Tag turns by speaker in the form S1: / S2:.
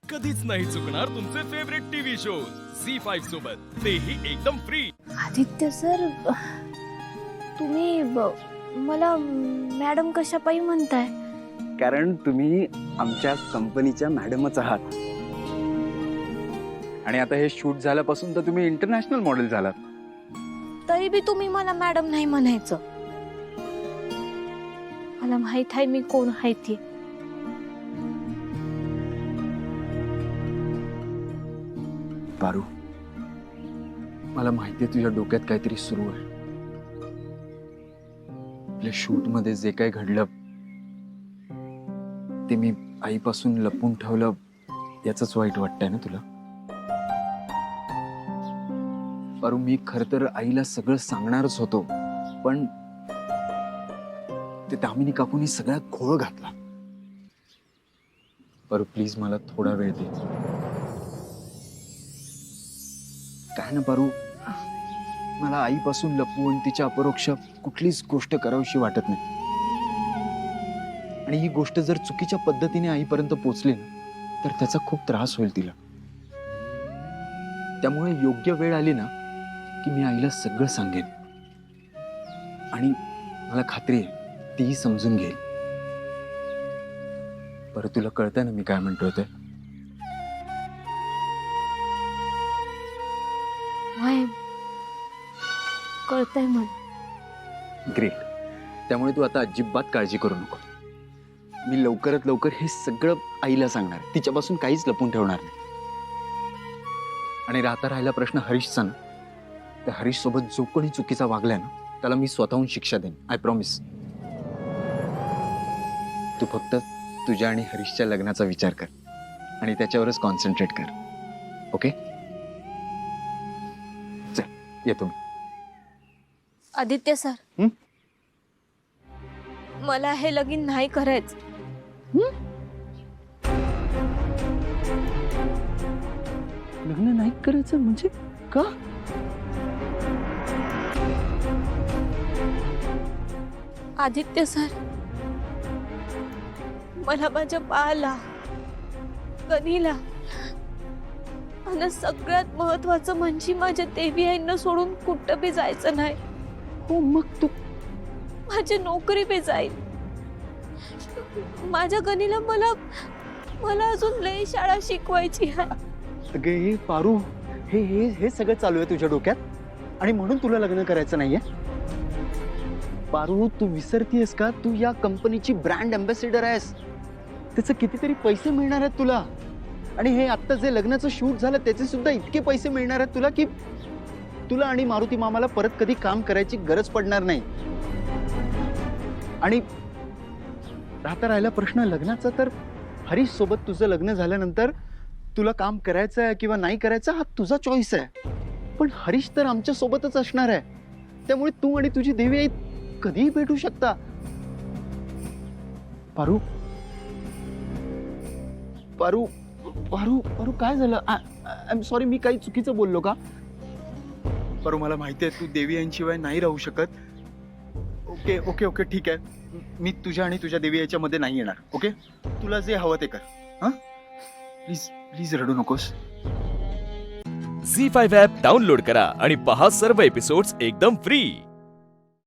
S1: कधीच नाही चुकणार तुमचे फेवरेट टीव्ही शोज झी5 सोबत, तेही एकदम फ्री.
S2: आदित्य सर, तुम्ही मला मॅडम कशा पायी म्हणताय?
S3: कारण तुम्ही आमच्या कंपनीच्या मॅडमच आहात आणि आता हे शूट झाल्यापासून तर तुम्ही इंटरनॅशनल मॉडेल झालात.
S2: तरी बी तुम्ही मला मॅडम नाही म्हणायचं. मला माहित आहे मी कोण आहे ती.
S3: पारू, मला माहितीये तुझ्या डोक्यात काहीतरी सुरू आहे. आपल्या शूट मध्ये जे काही घडलं ते मी आईपासून लपून ठेवलं याचंच वाईट वाटतंय ना तुला? पारू, मी खरं तर आईला सगळं सांगणारच होतो, पण ते दामिनी काकूंनी सगळ्यात घोळ घातला. पारू प्लीज मला थोडा वेळ दे. काय ना पारू, मला आईपासून लपवून तिच्या अपरोक्ष कुठलीच गोष्ट करावीशी वाटत नाही. आणि ही गोष्ट जर चुकीच्या पद्धतीने आईपर्यंत पोहोचली ना तर त्याचा खूप त्रास होईल तिला. त्यामुळे योग्य वेळ आली ना की मी आईला सगळं सांगेन आणि मला खात्री आहे तीही समजून घेईल. बरं, तुला कळतंय ना मी काय म्हणतोय ते?
S2: कळतंय मला.
S3: ग्रेट. त्यामुळे तू आता अजिबात काळजी करू नको. मी लवकरात लवकर हे सगळं आईला सांगणार, तिच्यापासून काहीच लपून ठेवणार नाही. आणि राहिला प्रश्न हरीशचा ना, त्या हरीश सोबत जो कोणी चुकीचा वागलाय ना त्याला मी स्वतःहून शिक्षा देईन. I promise. तू फक्त तुझ्या आणि हरीशच्या लग्नाचा विचार कर आणि त्याच्यावरच कॉन्सन्ट्रेट कर. ओके, चल येतो मी.
S2: आदित्य सर, मला हे लगीन नाही करायचं.
S3: लग्न नाही करायचं म्हणजे का?
S2: आदित्य सर, मला माझ्या बाळाला, कनीला आणि सगळ्यात महत्वाचं म्हणजे माझ्या देवी आईंना सोडून कुठं बी जायचं नाही.
S3: हो, मग तू
S2: माझी नोकरी बी जाईल. माझ्या कनीला मला अजून लई शाळा शिकवायची आहे.
S3: अगे हे पारू, हे हे हे सगळं चालू आहे तुझ्या डोक्यात आणि म्हणून तुला लग्न करायचं नाहीये? पारू, तू विसरतीयस का? तू या कंपनीची ब्रँड अँबॅसेडर आहेस. त्याचे कितीतरी पैसे मिळणार आहेत तुला. आणि हे आता जे लग्नाचं शूट झालं त्याचे सुद्धा इतके पैसे मिळणार आहेत तुला की तुला आणि मारुती मामाला परत कधी काम करायची गरज पडणार नाही. आणि राहिला प्रश्न लग्नाचा, तर हरीश सोबत तुझं लग्न झाल्यानंतर तुला काम करायचं आहे किंवा नाही करायचं हा तुझा चॉईस आहे. पण हरीश तर आमच्या सोबतच असणार आहे. त्यामुळे तू आणि तुझी देवी आई कधीही भेटू शकता. पारू पारू पारू पारू काय झालं? आय एम सॉरी, मी काही चुकीचं बोललो का? पारू, मला माहिती आहे तू देवी आईंशिवाय नाही राहू शकत. ओके ओके ओके ठीक आहे. मी तुझ्या आणि तुझ्या देवी आईच्या मध्ये नाही येणार. ओके, तुला जे हवं ते कर. हा, प्लीज प्लीज रडू नकोस.
S1: झी5 ॲप डाउनलोड करा आणि पहा सर्व एपिसोड्स एकदम फ्री.